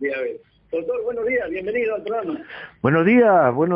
Día, doctor, buenos días, bienvenido al programa. Buenos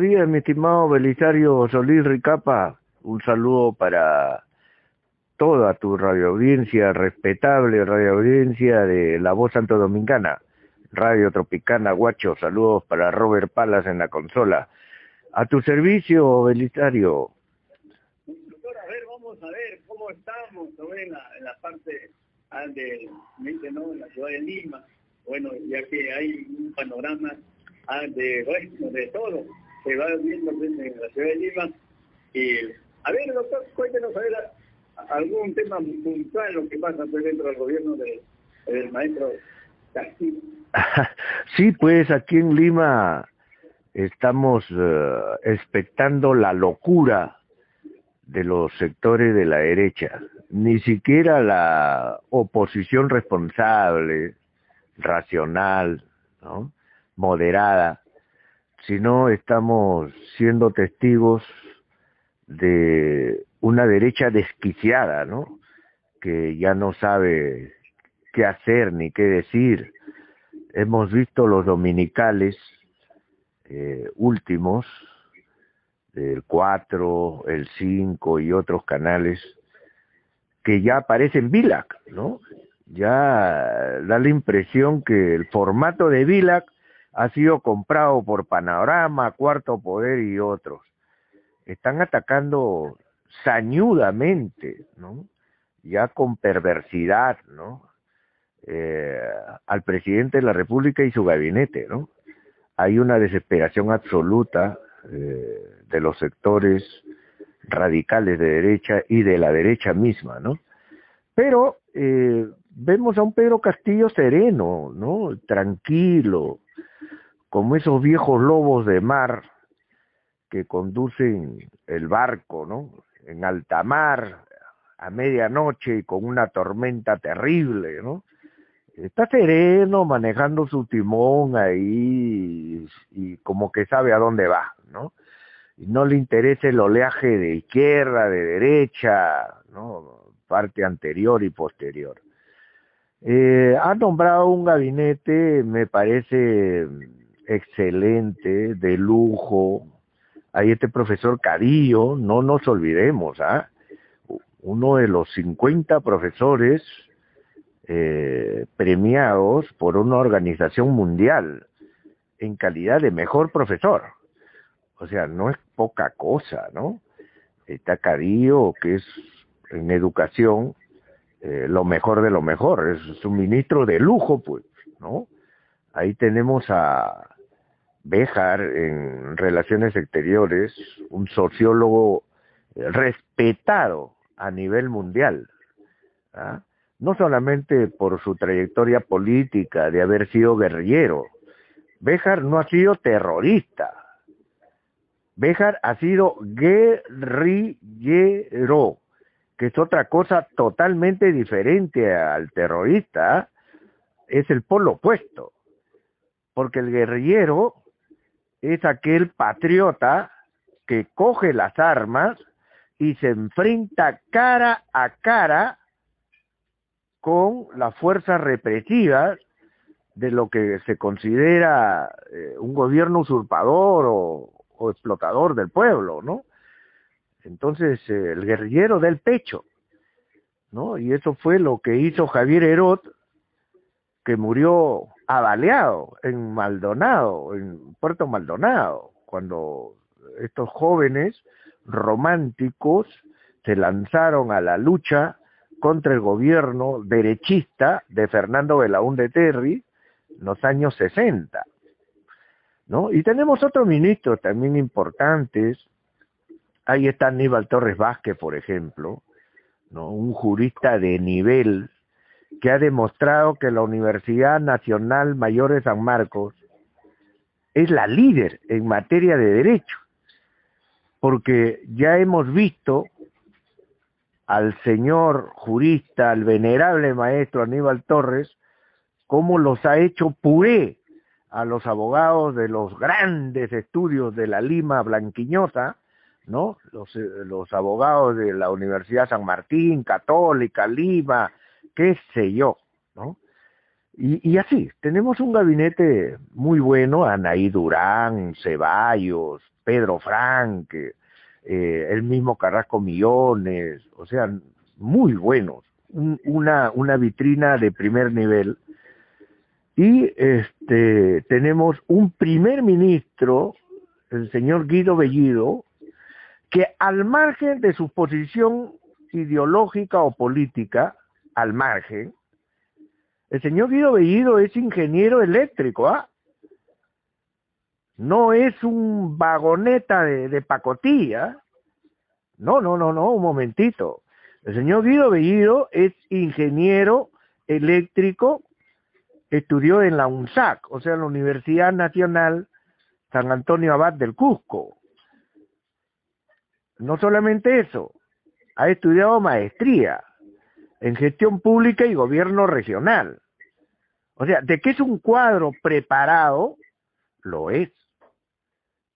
días, mi estimado Belisario Solís Ricapa. Un saludo para toda tu radioaudiencia, respetable radioaudiencia de La Voz Santo Dominicana, Radio Tropicana Guacho. Saludos para Robert Palas en la consola. A tu servicio, Belisario. Doctor, vamos a ver cómo estamos, ¿no? En la parte ¿no? En la ciudad de Lima. Bueno, ya que hay un panorama de todo, se va viendo en la ciudad de Lima. Y, a ver, doctor, cuéntenos, algún tema puntual lo que pasa dentro del gobierno del maestro Castillo. Sí, pues aquí en Lima estamos expectando la locura de los sectores de la derecha. Ni siquiera la oposición responsable, racional, ¿no? Moderada, sino estamos siendo testigos de una derecha desquiciada, ¿no? Que ya no sabe qué hacer ni qué decir. Hemos visto los dominicales últimos, el 4, el 5 y otros canales, que ya aparecen Bilac, ¿no? Ya da la impresión que el formato de Bilac ha sido comprado por Panorama, Cuarto Poder y otros. Están atacando sañudamente, ¿no? Ya con perversidad, ¿no? Al presidente de la República y su gabinete, ¿no? Hay una desesperación absoluta de los sectores radicales de derecha y de la derecha misma, ¿no? Pero vemos a un Pedro Castillo sereno, ¿no? Tranquilo, como esos viejos lobos de mar que conducen el barco, ¿no? En alta mar, a medianoche y con una tormenta terrible, ¿no? Está sereno, manejando su timón ahí y como que sabe a dónde va, ¿no? Y no le interesa el oleaje de izquierda, de derecha, ¿no? Parte anterior y posterior. Ha nombrado un gabinete, me parece excelente, de lujo. Hay este profesor Cadillo, no nos olvidemos, ¿ah? Uno de los 50 profesores premiados por una organización mundial en calidad de mejor profesor. O sea, no es poca cosa, ¿no? Está Cadillo, que es en educación lo mejor de lo mejor, es un ministro de lujo, pues, ¿no? Ahí tenemos a Béjar en Relaciones Exteriores, un sociólogo respetado a nivel mundial, ¿ah? No solamente por su trayectoria política de haber sido guerrillero. Béjar no ha sido terrorista. Béjar ha sido guerrillero, que es otra cosa totalmente diferente al terrorista. Es el polo opuesto, porque el guerrillero es aquel patriota que coge las armas y se enfrenta cara a cara con las fuerzas represivas de lo que se considera un gobierno usurpador o explotador del pueblo, ¿no? Entonces, el guerrillero del pecho, ¿no? Y eso fue lo que hizo Javier Herot, que murió abaleado en Maldonado, en Puerto Maldonado, cuando estos jóvenes románticos se lanzaron a la lucha contra el gobierno derechista de Fernando Belaúnde Terry en los años 60, ¿no? Y tenemos otros ministros también importantes. Ahí está Aníbal Torres Vázquez, por ejemplo, ¿no? Un jurista de nivel que ha demostrado que la Universidad Nacional Mayor de San Marcos es la líder en materia de derecho, porque ya hemos visto al señor jurista, al venerable maestro Aníbal Torres, cómo los ha hecho puré a los abogados de los grandes estudios de la Lima Blanquiñosa, ¿no? Los abogados de la Universidad San Martín, Católica, Lima, qué sé yo, ¿no? Y así, tenemos un gabinete muy bueno, Anaí Durán, Ceballos, Pedro Franque, el mismo Carrasco Millones, o sea, muy buenos, una vitrina de primer nivel. Y tenemos un primer ministro, el señor Guido Bellido, que al margen de su posición ideológica o política, al margen, el señor Guido Bellido es ingeniero eléctrico, ¿ah? No es un vagoneta de pacotilla. No, un momentito. El señor Guido Bellido es ingeniero eléctrico, estudió en la UNSAC, o sea, la Universidad Nacional San Antonio Abad del Cusco. No solamente eso, ha estudiado maestría en gestión pública y gobierno regional. O sea, de que es un cuadro preparado, lo es.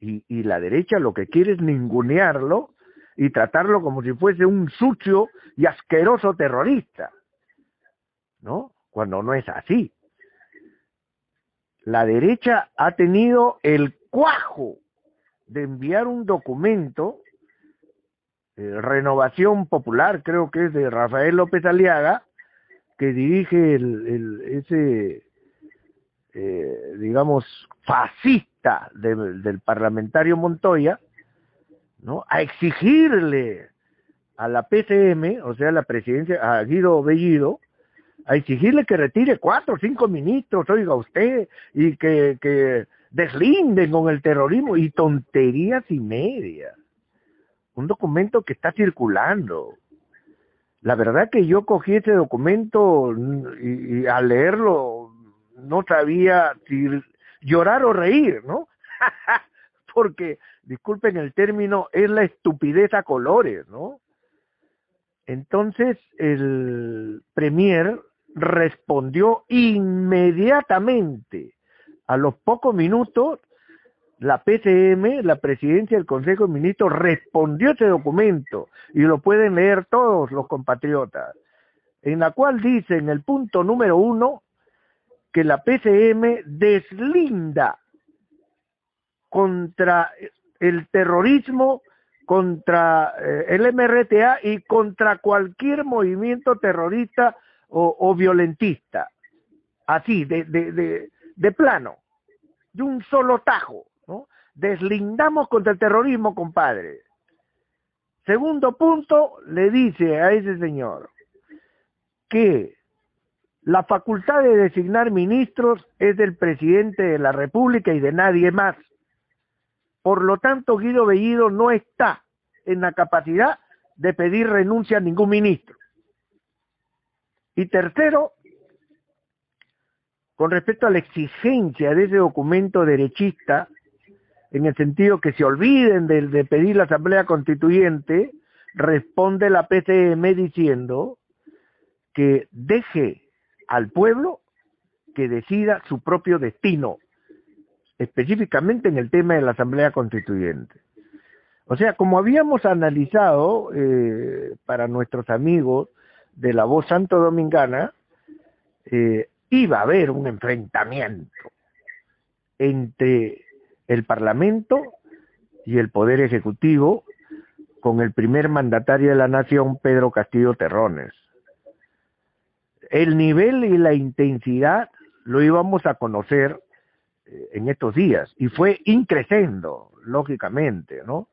Y la derecha lo que quiere es ningunearlo y tratarlo como si fuese un sucio y asqueroso terrorista, ¿no? Cuando no es así. La derecha ha tenido el cuajo de enviar un documento, Renovación Popular, creo que es de Rafael López Aliaga, que dirige ese, digamos, fascista del parlamentario Montoya, ¿no? A exigirle a la PCM, o sea, la presidencia, a Guido Bellido, a exigirle que retire 4 o 5 ministros, oiga usted, y que deslinden con el terrorismo, y tonterías y media. Un documento que está circulando. La verdad que yo cogí ese documento y al leerlo no sabía si llorar o reír, ¿no? Porque, disculpen el término, es la estupidez a colores, ¿no? Entonces el premier respondió inmediatamente. A los pocos minutos, la PCM, la Presidencia del Consejo de Ministros, respondió ese documento, y lo pueden leer todos los compatriotas, en la cual dice en el punto número 1 que la PCM deslinda contra el terrorismo, contra el MRTA y contra cualquier movimiento terrorista o violentista. Así, de plano, de un solo tajo, ¿no? Deslindamos contra el terrorismo, compadre. Segundo punto, le dice a ese señor que la facultad de designar ministros es del presidente de la República y de nadie más. Por lo tanto, Guido Bellido no está en la capacidad de pedir renuncia a ningún ministro. Y tercero, con respecto a la exigencia de ese documento derechista, en el sentido que se olviden de pedir la Asamblea Constituyente, responde la PCM diciendo que deje al pueblo que decida su propio destino, específicamente en el tema de la Asamblea Constituyente. O sea, como habíamos analizado para nuestros amigos de la Voz Santo Domingana, iba a haber un enfrentamiento entre el Parlamento y el Poder Ejecutivo con el primer mandatario de la nación, Pedro Castillo Terrones. El nivel y la intensidad lo íbamos a conocer en estos días, y fue increciendo, lógicamente, ¿no?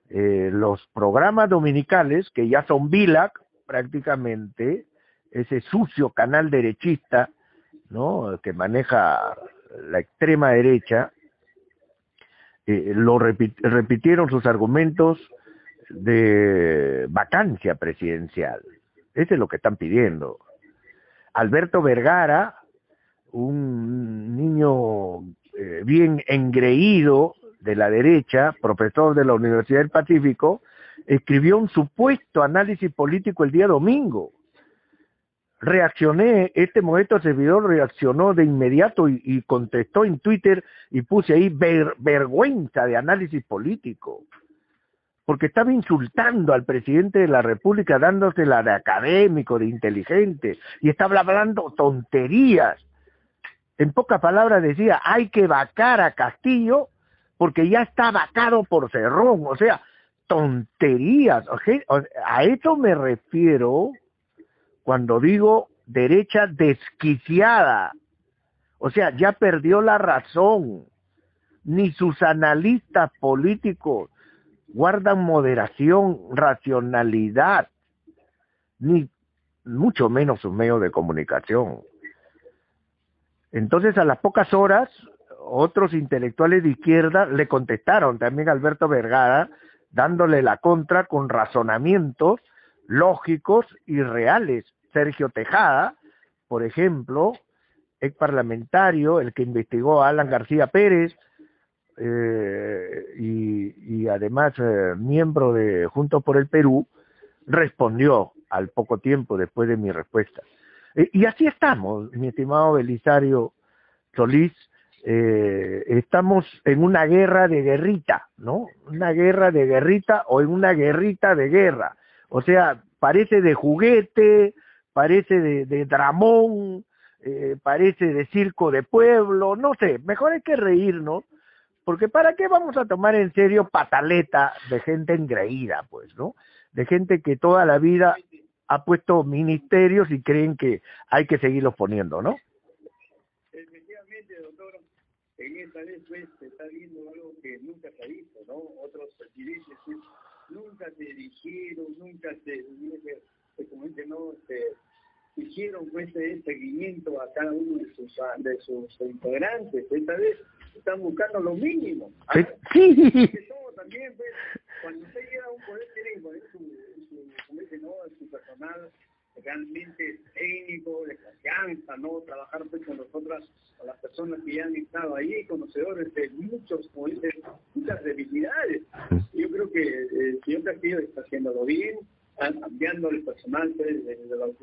Los programas dominicales, que ya son VILAC prácticamente, ese sucio canal derechista, ¿no?, que maneja la extrema derecha, repitieron sus argumentos de vacancia presidencial. Ese es lo que están pidiendo. Alberto Vergara, un niño bien engreído de la derecha, profesor de la Universidad del Pacífico, escribió un supuesto análisis político el día domingo. Reaccioné, este modesto servidor reaccionó de inmediato y contestó en Twitter y puse ahí vergüenza de análisis político, porque estaba insultando al presidente de la República, dándosela de académico, de inteligente, y estaba hablando tonterías En pocas palabras decía, hay que vacar a Castillo porque ya está vacado por Cerrón. O sea, tonterías. ¿Okay? A eso me refiero cuando digo derecha desquiciada. O sea, ya perdió la razón. Ni sus analistas políticos guardan moderación, racionalidad, ni mucho menos sus medios de comunicación. Entonces, a las pocas horas, otros intelectuales de izquierda le contestaron también a Alberto Vergara, dándole la contra con razonamientos lógicos y reales. Sergio Tejada, por ejemplo, ex parlamentario, el que investigó a Alan García Pérez, y además miembro de Juntos por el Perú, respondió al poco tiempo después de mi respuesta. Y así estamos, mi estimado Belisario Solís, estamos en una guerra de guerrita, ¿no? Una guerra de guerrita o en una guerrita de guerra. O sea, parece de juguete, parece de dramón, parece de circo de pueblo, no sé, mejor hay que reírnos, porque ¿para qué vamos a tomar en serio pataleta de gente engreída, pues, ¿no? De gente que toda la vida ha puesto ministerios y creen que hay que seguirlos poniendo, ¿no? Efectivamente, doctor, en esta vez pues se está viendo algo que nunca se ha visto, ¿no? Otros presidentes pues, nunca se dirigieron, nunca como dice, no, hicieron pues seguimiento a cada uno de sus integrantes. Esta vez están buscando lo mínimo. Sí. Todo también, pues, cuando usted llega a un poder, tiene que poner como dice, ¿no? Su personal realmente técnico, de confianza, ¿no? Trabajar pues con las personas que ya han estado ahí, conocedores de muchos, como dice, muchas debilidades. Yo creo que el señor Castillo está haciéndolo bien, están cambiando el personal pues, de las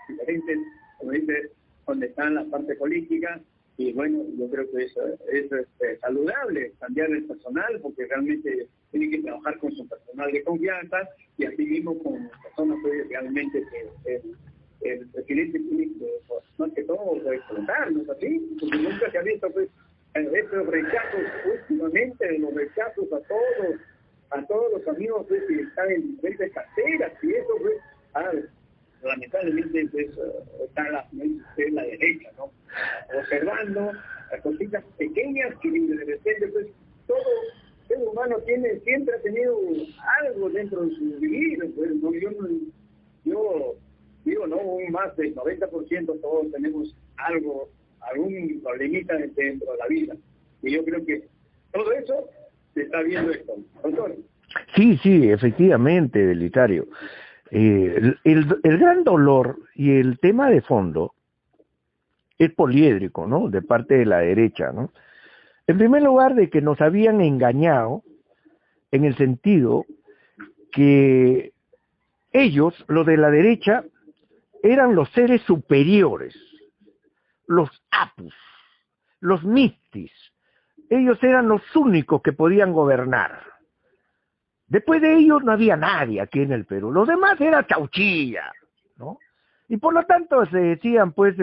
diferentes, como dice, donde está la parte política. Y bueno, yo creo que eso es saludable, cambiar el personal, porque realmente tiene que trabajar con su personal de confianza y así mismo con personas que realmente el presidente tiene que, más que todo, explotar, ¿no es así? Porque nunca se ha visto pues, estos rechazos últimamente, los rechazos a todos los amigos pues, que están en diferentes carteras y eso pues, lamentablemente pues, está la derecha, ¿no? Observando las cositas pequeñas que de repente pues todo ser humano siempre ha tenido algo dentro de su vida, pues, ¿no? Yo digo, no, un más del 90% todos tenemos algún problemita dentro de la vida. Y yo creo que todo eso se está viendo esto, doctor. Sí, efectivamente, Belisario. El gran dolor y el tema de fondo es poliédrico, ¿no? De parte de la derecha, ¿no? En primer lugar, de que nos habían engañado en el sentido que ellos, los de la derecha, eran los seres superiores, los apus, los mistis. Ellos eran los únicos que podían gobernar. Después de ellos no había nadie aquí en el Perú. Los demás era chauchilla, ¿no? Y por lo tanto se decían, pues,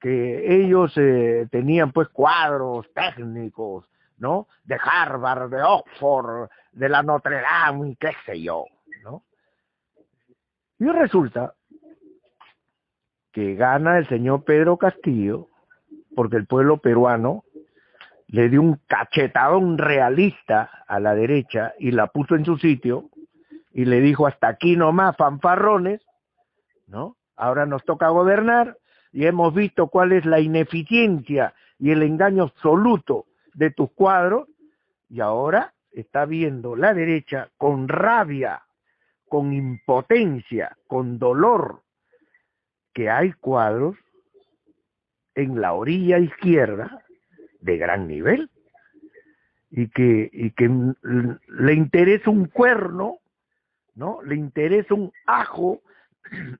que ellos tenían, pues, cuadros técnicos, ¿no? De Harvard, de Oxford, de la Notre Dame, qué sé yo, ¿no? Y resulta que gana el señor Pedro Castillo porque el pueblo peruano le dio un cachetadón realista a la derecha y la puso en su sitio y le dijo hasta aquí nomás, fanfarrones, ¿no? Ahora nos toca gobernar y hemos visto cuál es la ineficiencia y el engaño absoluto de tus cuadros y ahora está viendo la derecha con rabia, con impotencia, con dolor, que hay cuadros en la orilla izquierda de gran nivel y que le interesa un cuerno, ¿no? Le interesa un ajo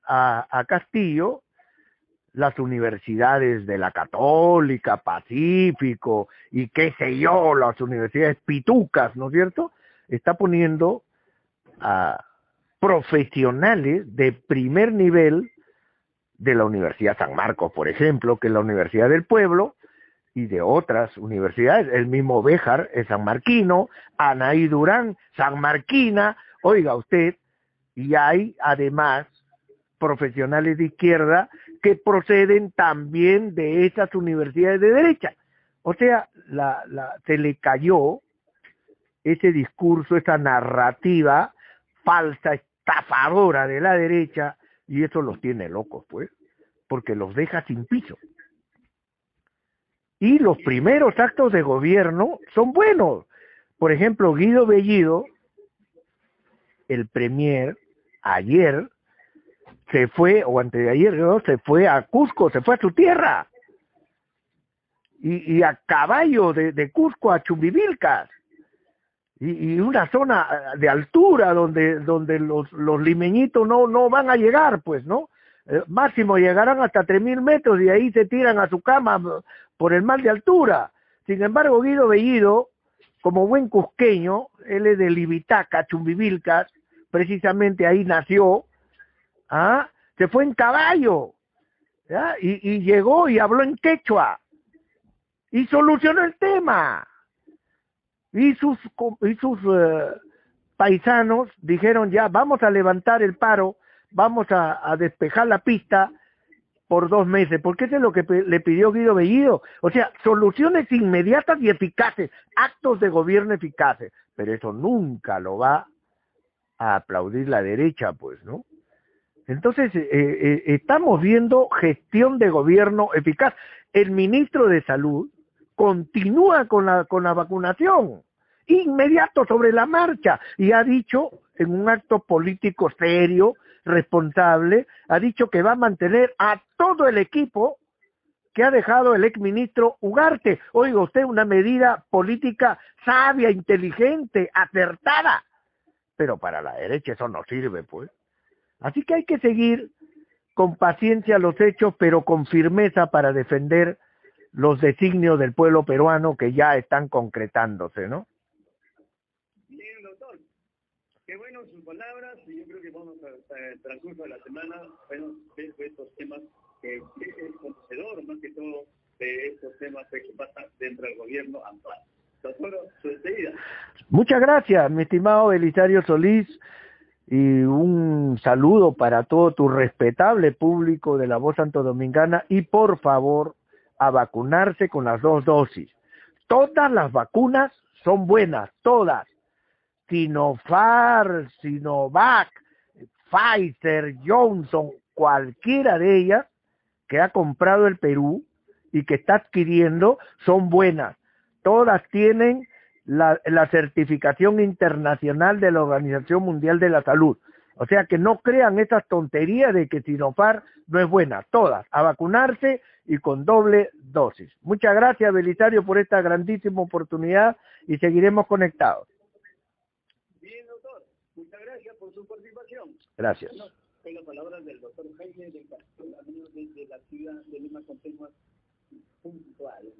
a Castillo, las universidades de la Católica, Pacífico y qué sé yo, las universidades pitucas, ¿no es cierto? Está poniendo a profesionales de primer nivel de la Universidad San Marcos, por ejemplo, que es la Universidad del Pueblo, y de otras universidades, el mismo Béjar es sanmarquino, Anaí Durán, sanmarquina, oiga usted, y hay además profesionales de izquierda que proceden también de esas universidades de derecha. O sea, se le cayó ese discurso, esa narrativa falsa, estafadora de la derecha, y eso los tiene locos, pues, porque los deja sin piso. Y los primeros actos de gobierno son buenos. Por ejemplo, Guido Bellido, el premier, ayer se fue, o antes de ayer, ¿no? Se fue a Cusco, se fue a su tierra. Y a caballo de Cusco a Chumbivilcas. Y una zona de altura donde los limeñitos no van a llegar, pues, ¿no? Máximo llegarán hasta 3.000 metros y ahí se tiran a su cama por el mal de altura. Sin embargo, Guido Bellido, como buen cusqueño, él es de Libitaca, Chumbivilcas, precisamente ahí nació, ¿ah? Se fue en caballo, ¿ya? Y llegó y habló en quechua, y solucionó el tema. Y sus paisanos dijeron ya, vamos a levantar el paro, vamos a despejar la pista por 2 meses, porque eso es lo que le pidió Guido Bellido. O sea, soluciones inmediatas y eficaces, actos de gobierno eficaces. Pero eso nunca lo va a aplaudir la derecha, pues, ¿no? Entonces, estamos viendo gestión de gobierno eficaz. El ministro de Salud continúa con la vacunación, inmediato, sobre la marcha, y ha dicho, en un acto político serio, responsable, ha dicho que va a mantener a todo el equipo que ha dejado el exministro Ugarte. Oiga usted, una medida política sabia, inteligente, acertada, pero para la derecha eso no sirve, pues. Así que hay que seguir con paciencia los hechos, pero con firmeza para defender los designios del pueblo peruano que ya están concretándose, ¿no? Bien, doctor. Qué bueno sus palabras, y yo creo que vamos al transcurso de la semana, bueno, ver estos temas que es conocedor más que todo de estos temas que pasan dentro del gobierno actual. Doctor, su despedida. Muchas gracias, mi estimado Belisario Solís, y un saludo para todo tu respetable público de la Voz Santodomingana, y por favor, a vacunarse con las 2 dosis. Todas las vacunas son buenas, todas. Sinopharm, Sinovac, Pfizer, Johnson, cualquiera de ellas que ha comprado el Perú y que está adquiriendo, son buenas. Todas tienen la certificación internacional de la Organización Mundial de la Salud. O sea que no crean esas tonterías de que Sinopharm no es buena. Todas, a vacunarse y con doble dosis. Muchas gracias, Belisario, por esta grandísima oportunidad, y seguiremos conectados. Bien, doctor. Muchas gracias por su participación. Gracias. Bueno, con las palabras del doctor Jaime del Castor, amigos desde la ciudad de Lima, con temas puntuales.